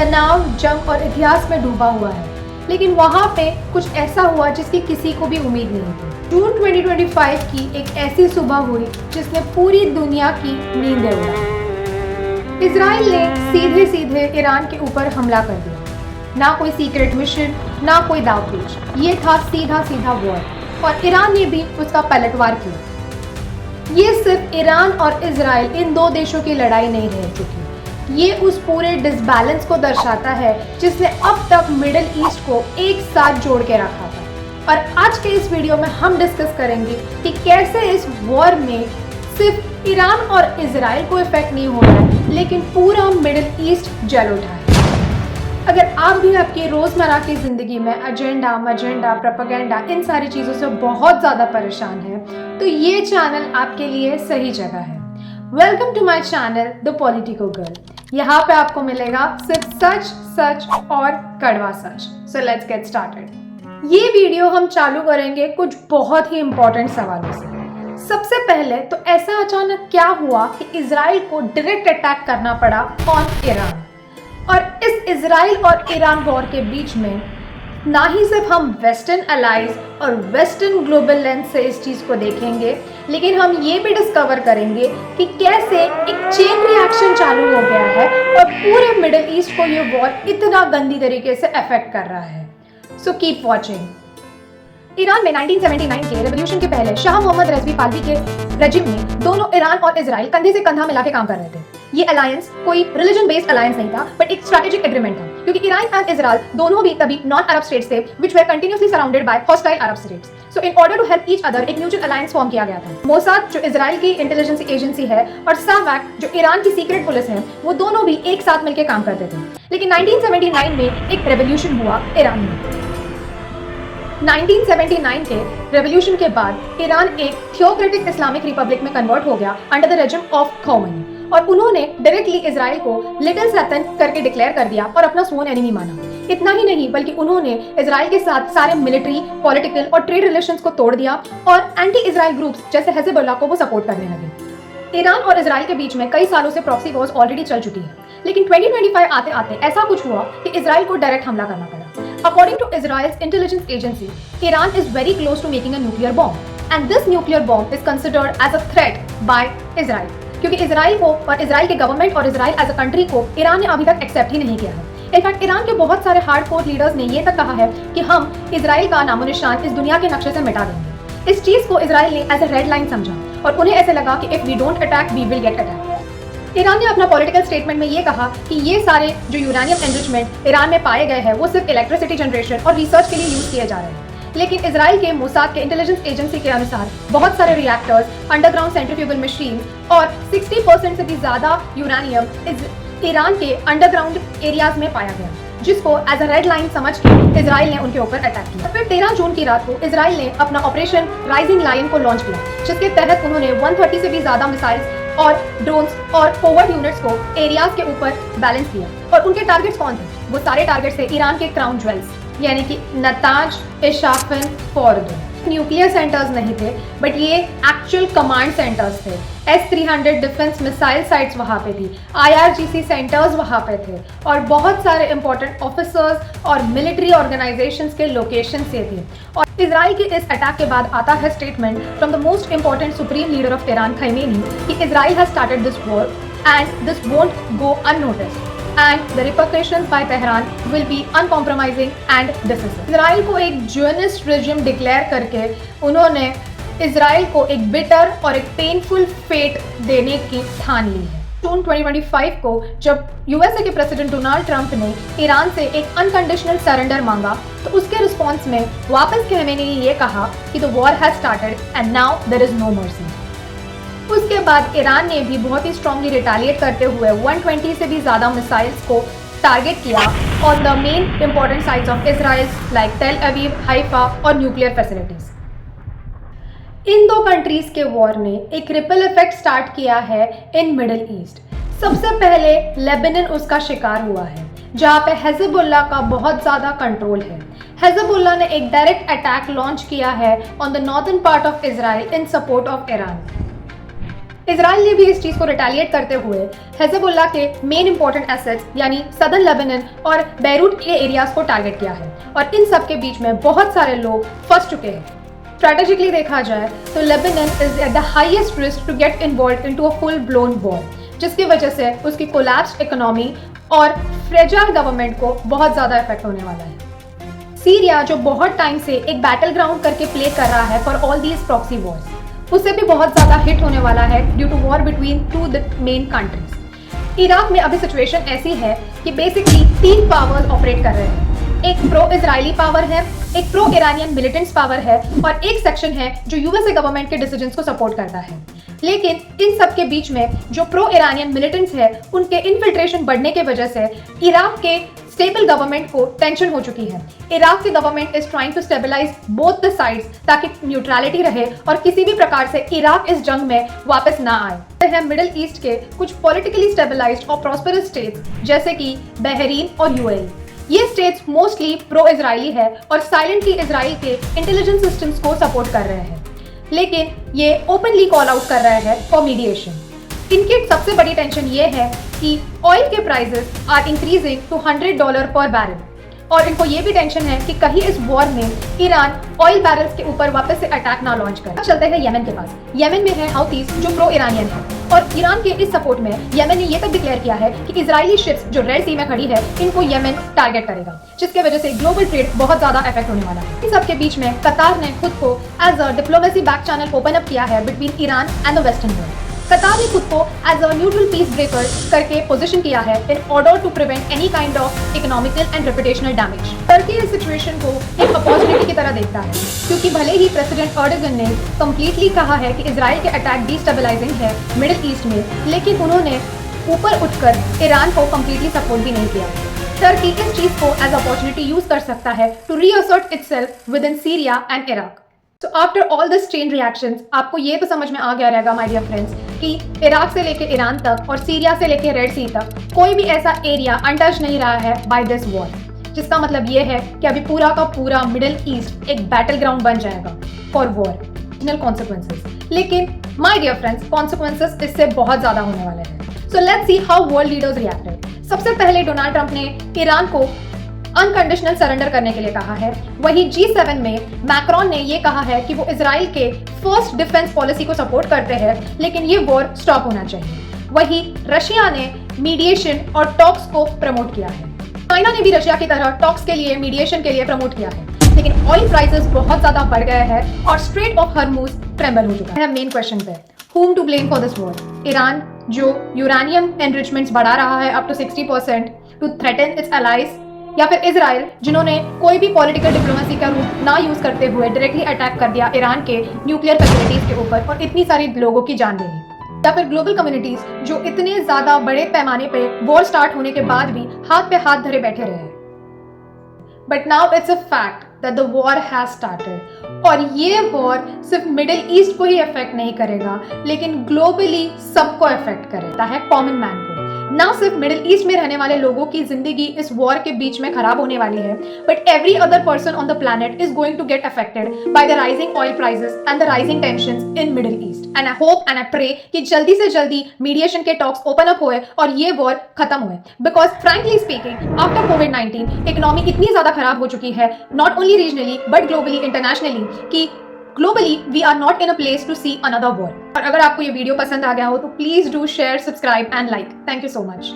तनाव, जंग और इतिहास में डूबा हुआ है, लेकिन वहाँ पे कुछ ऐसा हुआ जिसकी किसी को भी उम्मीद नहीं थी। जून 2025 की एक ऐसी सुबह हुई जिसने पूरी दुनिया की नींदें उड़ाई। इजराइल ने सीधे सीधे ईरान के ऊपर हमला कर दिया। ना कोई सीक्रेट मिशन, ना कोई दावपेच, ये था सीधा सीधा वॉर, और ईरान ने भी उसका पलटवार किया। ये सिर्फ ईरान और इजराइल इन दो देशों की लड़ाई नहीं रह चुकी, ये उस पूरे डिसबैलेंस को दर्शाता है जिसने अब तक मिडिल ईस्ट को एक साथ जोड़ के रखा था। और आज के इस वीडियो में हम डिस्कस करेंगे कि कैसे इस वॉर में सिर्फ ईरान और इजराइल को इफेक्ट नहीं हो रहा है, लेकिन पूरा मिडिल ईस्ट जल उठा है। अगर आप भी आपकी रोज़मर्रा की ज़िंदगी में एजेंडा, मजेंडा, प्रोपेगेंडा, इन सारी चीज़ों से बहुत ज़्यादा परेशान हैं, तो ये चैनल आपके लिए सही जगह है। Welcome to my channel the politico girl. यहाँ पे आपको मिलेगा सिर्फ सच, सच और कड़वा सच। So let's get started. ये वीडियो हम चालू करेंगे कुछ बहुत ही इंपॉर्टेंट सवालों से। सबसे पहले तो ऐसा अचानक क्या हुआ कि इजराइल को डायरेक्ट अटैक करना पड़ा ऑन ईरान, और इस इजराइल और ईरान वॉर के बीच में ना ही सिर्फ हम वेस्टर्न अलाइज और वेस्टर्न ग्लोबल लेंस से इस चीज़ को देखेंगे, लेकिन हम ये भी डिस्कवर करेंगे कि कैसे एक चेन रिएक्शन चालू हो गया है और पूरे मिडिल ईस्ट को ये वॉर इतना गंदी तरीके से अफेक्ट कर रहा है। So keep watching. ईरान में 1979 के रेवोल्यूशन के पहले शाह मोहम्मद रज़वी पाहलवी के रेजिम में दोनों ईरान और इजराइल कंधे से कंधा मिला के काम कर रहे थे। ये अलायंस कोई रिलीजन बेस्ड अलायंस नहीं था, बट एक स्ट्रेटेजिक एग्रीमेंट था, क्योंकि ईरान एंड इजराइल दोनों भी तभी नॉन अरब स्टेट्स थे which were continuously surrounded by hostile Arab states. So in order to help each other एक म्यूचुअल अलायंस फॉर्म किया गया था। मोसाद जो इजराइल की इंटेलिजेंस एजेंसी है और सावाक जो ईरान की सीक्रेट पुलिस है, वो दोनों भी एक साथ मिलकर काम करते थे। लेकिन 1979 में एक रेवोल्यूशन हुआ ईरान में। 1979 के रेवोल्यूशन के बाद ईरान एक थियोक्रेटिक इस्लामिक रिपब्लिक में कन्वर्ट हो गया under the regime of Khomeini, और उन्होंने डायरेक्टली इजराइल को लिटिल सैतन करके डिक्लेयर कर दिया और अपना स्वर्न एनिमी माना। इतना ही नहीं, बल्कि उन्होंने इजराइल के साथ सारे मिलिट्री, पॉलिटिकल और ट्रेड रिलेशंस को तोड़ दिया और एंटी इजराइल ग्रुप्स जैसे हिजबुल्लाह को वो सपोर्ट करने लगे। ईरान और इजराइल के बीच में कई सालों से प्रॉक्सी वॉर्स ऑलरेडी चल चुकी है, लेकिन 2025 आते आते ऐसा कुछ हुआ कि इजराइल को डायरेक्ट हमला करना पड़ा। According to Israel's intelligence agency, Iran is very close to making a nuclear bomb, and this nuclear bomb is considered as a threat by Israel. क्योंकि इजराइल को और इजराइल के गवर्नमेंट और इजराइल एज अ कंट्री को Iran ने अभी तक accept ही नहीं किया है। इनफैक्ट ईरान के बहुत सारे हार्डकोर लीडर्स ने ये तक कहा है कि हम इजराइल का नामो निशान इस दुनिया के नक्शे से मिटा देंगे। इस चीज को इजराइल ने एज अ रेड लाइन समझा और उन्हें ऐसे लगा कि if we don't attack we will get attack. Iran ने अपना पॉलिटिकल स्टेटमेंट में ये कहा कि ये सारे जो यूरेनियम एनरिचमेंट ईरान में पाए गए हैं वो सिर्फ इलेक्ट्रिसिटी जनरेशन और रिसर्च के लिए यूज किए जा रहे हैं। लेकिन इजराइल के मोसाद के इंटेलिजेंस एजेंसी के अनुसार बहुत सारे रिएक्टर्स, अंडरग्राउंड सेंट्रीफ्यूगल मशीन और 60% से भी ज्यादा यूरेनियम ईरान के अंडरग्राउंड एरियाज में पाया गया, जिसको एज अ रेड लाइन समझ के इजराइल ने उनके ऊपर अटैक किया। फिर 13 जून की रात को इजराइल ने अपना ऑपरेशन राइजिंग लायन को लॉन्च किया, जिसके तहत उन्होंने 130 से भी ज्यादा मिसाइल्स और ड्रोन्स और फॉरवर्ड यूनिट्स को एरियाज के ऊपर बैलेंस किया। और उनके टारगेट्स कौन थे? वो सारे टारगेट्स थे ईरान के क्राउन ज्वेल्स, यानी कि नताज, इशाफन, फोर्दो। न्यूक्लियर सेंटर्स नहीं थे, बट ये एक्चुअल कमांड सेंटर्स थे। S-300 डिफेंस मिसाइल साइट्स वहाँ पे थी, IRGC सेंटर्स वहाँ पे थे, और बहुत सारे इंपॉर्टेंट ऑफिसर्स और मिलिट्री ऑर्गेनाइजेशंस के लोकेशन से थे। और इजराइल के इस अटैक के बाद आता है statement from the most important supreme leader of Iran, Khamenei, कि Israel has started this war and this won't go unnoticed and the repercussions by Tehran will be uncompromising and decisive. Israel को एक Zionist regime declare करके उन्होंने Israel को एक bitter और एक painful fate देने की ठान ली है। जून 2025 को जब यूएसए के प्रेसिडेंट डोनाल्ड ट्रंप ने ईरान से एक अनकंडीशनल सरेंडर मांगा, तो उसके रिस्पॉन्स में वापस खमेनी ने ये कहा कि the war has started and now there is no mercy. उसके बाद ईरान ने भी बहुत ही स्ट्रांगली रिटेलिएट करते हुए 120 से भी ज़्यादा मिसाइल्स को टारगेट किया on the main important sites of Israel like Tel Aviv, Haifa और न्यूक्लियर फैसिलिटीज। इन दो कंट्रीज के वॉर ने एक रिपल इफेक्ट स्टार्ट किया है इन मिडिल ईस्ट। सबसे पहले लेबनान उसका शिकार हुआ है, जहाँ पे हिजबुल्लाह का बहुत ज़्यादा कंट्रोल है। हिजबुल्लाह ने एक डायरेक्ट अटैक लॉन्च किया है on the northern part of Israel in support of Iran. Israel ने भी इस चीज को रिटेलिएट करते हुए हिजबुल्लाह के मेन इंपॉर्टेंट एसेट्स यानी सदर्न लेबनान और बैरूट के एरियाज को टारगेट किया है और इन सब के बीच में बहुत सारे लोग फंस चुके हैं। स्ट्रेटेजिकली देखा जाए तो Lebanon is at the highest risk to get involve into a full blown war, जिसकी वजह से उसकी कोलैप्स्ड इकोनॉमी और फ्रेजाइल गवर्नमेंट को बहुत ज्यादा इफेक्ट होने वाला है। सीरिया जो बहुत टाइम से एक बैटल ग्राउंड करके प्ले कर रहा है for all these proxy wars, उसे भी बहुत ज्यादा हिट होने वाला है due to war between two the main countries. Iraq में अभी सिचुएशन ऐसी है कि बेसिकली 3 पावर्स ऑपरेट कर रहे हैं। एक प्रो इजरायली पावर है, एक प्रो ईरानियन मिलिटेंट्स पावर है और एक सेक्शन है जो यूएसए गवर्नमेंट के डिसीजंस को सपोर्ट करता है। लेकिन इन सब के बीच में जो प्रो ईरानियन मिलिटेंट्स है उनके इन्फिल्ट्रेशन बढ़ने के वजह से इराक के स्टेबल गवर्नमेंट को टेंशन हो चुकी है। इराक की government is trying to stabilise both the sides ताकि न्यूट्रलिटी रहे और किसी भी प्रकार से इराक इस जंग में वापस ना आए। है मिडिल ईस्ट के कुछ पॉलिटिकली स्टेबलाइज्ड और प्रॉस्पेरस स्टेट्स जैसे कि बहरीन और यूएई। ये स्टेट्स मोस्टली प्रो इजरायली है और साइलेंटली इजराइल के इंटेलिजेंस सिस्टम्स को सपोर्ट कर रहे हैं, लेकिन ये ओपनली कॉल आउट कर रहे हैं फॉर मीडिएशन। इनकी सबसे बड़ी टेंशन ये है कि ऑयल के प्राइसेस आर इंक्रीजिंग टू $100 पर बैरल और इनको ये भी टेंशन है कि कहीं इस वॉर में ईरान ऑयल बैरल्स के ऊपर वापस से अटैक ना लॉन्च करे। चलते हैं येमेन के पास। येमेन में है हाउथीज जो प्रो ईरानियन है और ईरान के इस सपोर्ट में येमेन ने ये तक डिक्लेयर किया है कि इजरायली शिप्स जो रेड सी में खड़ी है इनको येमेन टारगेट करेगा, जिसके वजह से ग्लोबल ट्रेड बहुत ज्यादा इफेक्ट होने वाला है। इन सबके बीच में कतार ने खुद को as a diplomacy back channel open up किया है between Iran and the western world. Qatar ने खुद को as a neutral peace breaker करके पोजीशन किया है in order to prevent any kind of economical and reputational damage. Turkey इस situation को एक अपॉर्चुनिटी की तरह देखता है, क्योंकि भले ही प्रेसिडेंट एर्डोगन ने कंप्लीटली कहा है कि इजराइल के अटैक डिस्टेबलाइजिंग है मिडिल ईस्ट में, लेकिन उन्होंने ऊपर उठकर ईरान को कंप्लीटली सपोर्ट भी नहीं किया। टर्की इस चीज को एज अपॉर्चुनिटी यूज कर सकता है to reassert itself within Syria and Iraq. So after all this chain reactions, आपको ये तो समझ में आ गया रहेगा माय डियर फ्रेंड्स कि इराक से लेके ईरान तक और सीरिया से लेके रेड सी तक कोई भी ऐसा एरिया अनटच नहीं रहा है बाय दिस वॉर, जिसका मतलब ये है कि अभी पूरा का पूरा मिडिल ईस्ट एक बैटल ग्राउंड बन जाएगा फॉर वॉर कॉन्सिक्वेंसेस। लेकिन माय डियर फ्रेंड्स कॉन्सिक्वेंसेस इससे बहुत ज्यादा होने वाले हैं। So let's see how world leaders reacted. सबसे पहले डोनाल्ड ट्रंप ने ईरान को अनकंडीशनल सरेंडर करने के लिए कहा है। वहीं G7 में मैक्रोन ने ये कहा है कि वो इजराइल के फर्स्ट डिफेंस पॉलिसी को सपोर्ट करते हैं, लेकिन ये वॉर स्टॉप होना चाहिए। वहीं रशिया ने मीडिएशन और टॉक्स को प्रमोट किया है। चाइना ने भी रशिया की तरह टॉक्स के लिए मीडिएशन के लिए प्रमोट किया है, लेकिन ऑयल प्राइसेस बहुत ज्यादा बढ़ गए हैं और स्ट्रेट ऑफ हॉर्मुज ट्रेम्बल हो चुका है। मेन क्वेश्चन पे whom to blame for this war? Iran जो यूरानियम एनरिचमेंट्स बढ़ा रहा है up to 60% to threaten its allies, या फिर इजराइल जिन्होंने कोई भी पॉलिटिकल डिप्लोमेसी का रूप ना यूज करते हुए डायरेक्टली अटैक कर दिया ईरान के न्यूक्लियर फैसिलिटीज के ऊपर और इतनी सारी लोगों की जान ले ली, या फिर ग्लोबल कम्युनिटीज जो इतने ज्यादा बड़े पैमाने पे वॉर स्टार्ट होने के बाद भी हाथ पे हाथ धरे बैठे रहे। But now it's a fact that the war has started और ये वॉर सिर्फ मिडिल ईस्ट को ही अफेक्ट नहीं करेगा, लेकिन ग्लोबली सबको अफेक्ट करेगा है, कॉमन मैन को। ना सिर्फ मिडिल ईस्ट में रहने वाले लोगों की जिंदगी इस वॉर के बीच में खराब होने वाली है, but every other person on the planet is going to get affected by the rising oil prices and the rising tensions in Middle East. And I hope and I pray कि जल्दी से जल्दी मीडिएशन के talks open up हुए और ये war खत्म हुए, बिकॉज फ्रैंकली स्पीकिंग आफ्टर कोविड-19 इकोनॉमी इतनी ज्यादा खराब हो चुकी है, not only regionally but globally internationally, कि globally we are not in a place to see another war. और अगर आपको ये वीडियो पसंद आ गया हो तो please do share, subscribe and like. Thank you so much.